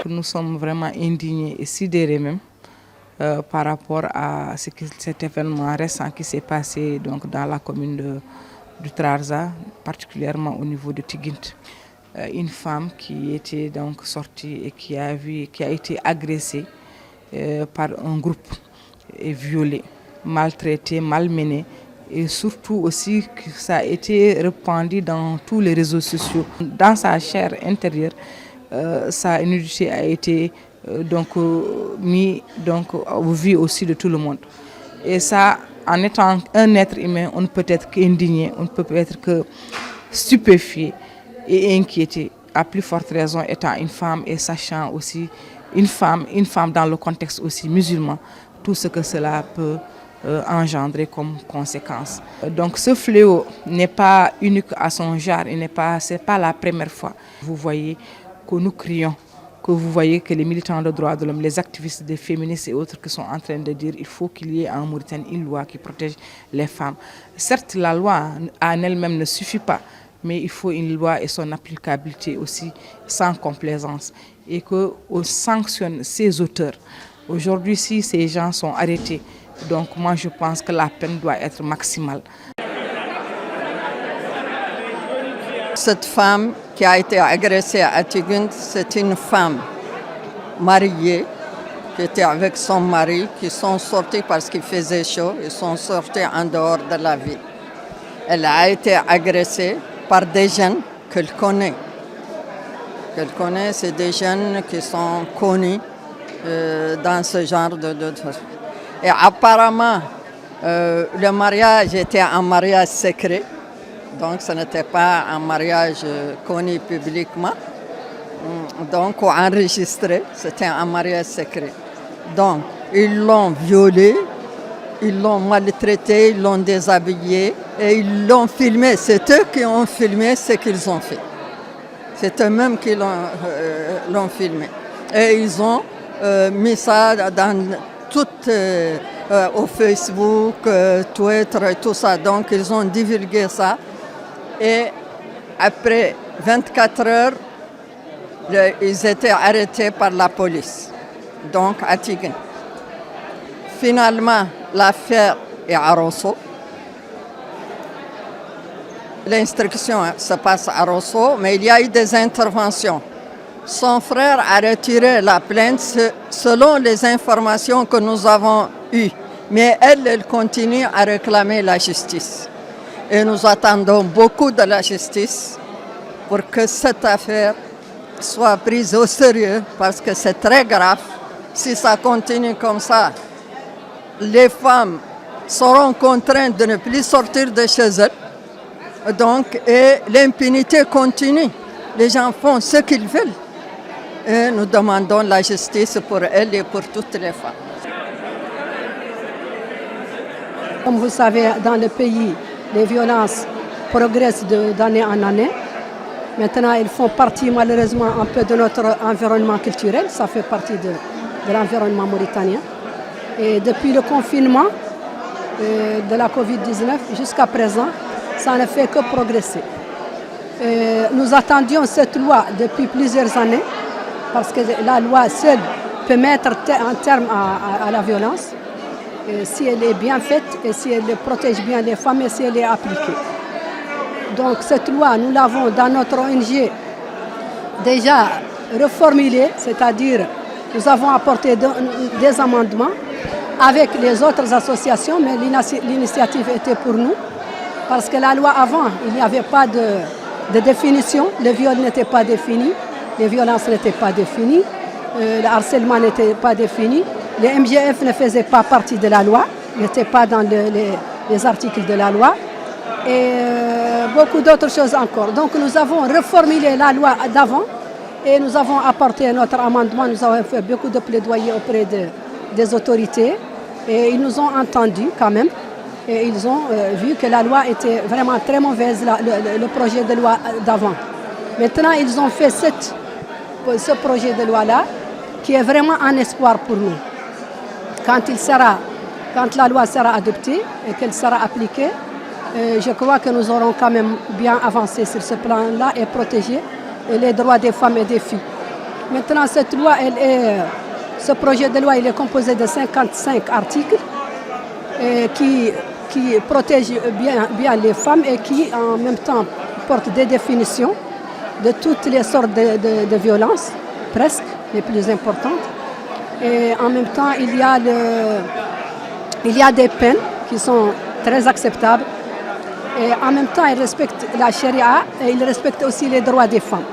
nous sommes vraiment indignés et sidérés même par rapport à cet événement récent qui s'est passé donc, dans la commune du Trarza, particulièrement au niveau de Tigint. Une femme qui était donc sortie et qui a été agressée par un groupe et violée, maltraitée, malmenée. Et surtout aussi que ça a été répandu dans tous les réseaux sociaux. Dans sa chair intérieure, sa nudité a été mis au vu aussi de tout le monde. Et ça, en étant un être humain, on ne peut être qu'indigné, on ne peut être que stupéfié et inquiété, à plus forte raison étant une femme et sachant aussi une femme dans le contexte aussi musulman, tout ce que cela peut engendrer comme conséquence. Donc ce fléau n'est pas unique à son genre, c'est pas la première fois. Vous voyez que nous crions, que vous voyez que les militants de droits de l'homme, les activistes des féministes et autres qui sont en train de dire qu'il faut qu'il y ait en Mauritanie une loi qui protège les femmes. Certes, la loi en elle-même ne suffit pas, mais il faut une loi et son applicabilité aussi sans complaisance et qu'on sanctionne ces auteurs. Aujourd'hui, si ces gens sont arrêtés, donc moi je pense que la peine doit être maximale. Cette femme qui a été agressée à Tigint, c'est une femme mariée qui était avec son mari, qui sont sortis parce qu'il faisait chaud, ils sont sortis en dehors de la ville. Elle a été agressée par des jeunes qu'elle connaît. Qu'elle connaît, c'est des jeunes qui sont connus dans ce genre de... Et apparemment, le mariage était un mariage secret, donc ce n'était pas un mariage connu publiquement, donc enregistré, c'était un mariage secret. Donc, ils l'ont violée, ils l'ont maltraitée, ils l'ont déshabillée et ils l'ont filmé. C'est eux qui ont filmé ce qu'ils ont fait. C'est eux-mêmes qui l'ont filmé. Et ils ont mis ça dans tout au Facebook, Twitter et tout ça. Donc ils ont divulgué ça. Et après 24 heures, ils étaient arrêtés par la police, donc à Tigint. Finalement, l'affaire est à Rosso. L'instruction se passe à Rosso, mais il y a eu des interventions. Son frère a retiré la plainte selon les informations que nous avons eues. Mais elle continue à réclamer la justice. Et nous attendons beaucoup de la justice pour que cette affaire soit prise au sérieux, parce que c'est très grave. Si ça continue comme ça, les femmes seront contraintes de ne plus sortir de chez elles. Donc, et l'impunité continue. Les gens font ce qu'ils veulent. Et nous demandons la justice pour elles et pour toutes les femmes. Comme vous savez, dans le pays, les violences progressent d'année en année. Maintenant, ils font partie malheureusement un peu de notre environnement culturel. Ça fait partie de l'environnement mauritanien. Et depuis le confinement de la Covid-19 jusqu'à présent, ça ne fait que progresser. Nous attendions cette loi depuis plusieurs années, parce que la loi seule peut mettre un terme à la violence, si elle est bien faite et si elle protège bien les femmes et si elle est appliquée. Donc cette loi, nous l'avons dans notre ONG déjà reformulée, c'est-à-dire nous avons apporté des amendements avec les autres associations, mais l'initiative était pour nous, parce que la loi avant, il n'y avait pas de définition, le viol n'était pas défini, les violences n'étaient pas définies, le harcèlement n'était pas défini, les MGF ne faisaient pas partie de la loi, n'étaient pas dans les articles de la loi, et beaucoup d'autres choses encore. Donc nous avons reformulé la loi d'avant et nous avons apporté notre amendement, nous avons fait beaucoup de plaidoyer auprès des autorités et ils nous ont entendus quand même. Et ils ont vu que la loi était vraiment très mauvaise, le projet de loi d'avant. Maintenant, ils ont fait ce projet de loi-là, qui est vraiment un espoir pour nous. Quand la loi sera adoptée et qu'elle sera appliquée, je crois que nous aurons quand même bien avancé sur ce plan-là et protégé les droits des femmes et des filles. Maintenant, cette loi, ce projet de loi, il est composé de 55 articles qui protègent bien les femmes et qui, en même temps, portent des définitions de toutes les sortes de violences, presque les plus importantes. Et en même temps, il y a des peines qui sont très acceptables. Et en même temps, il respecte la charia et il respecte aussi les droits des femmes.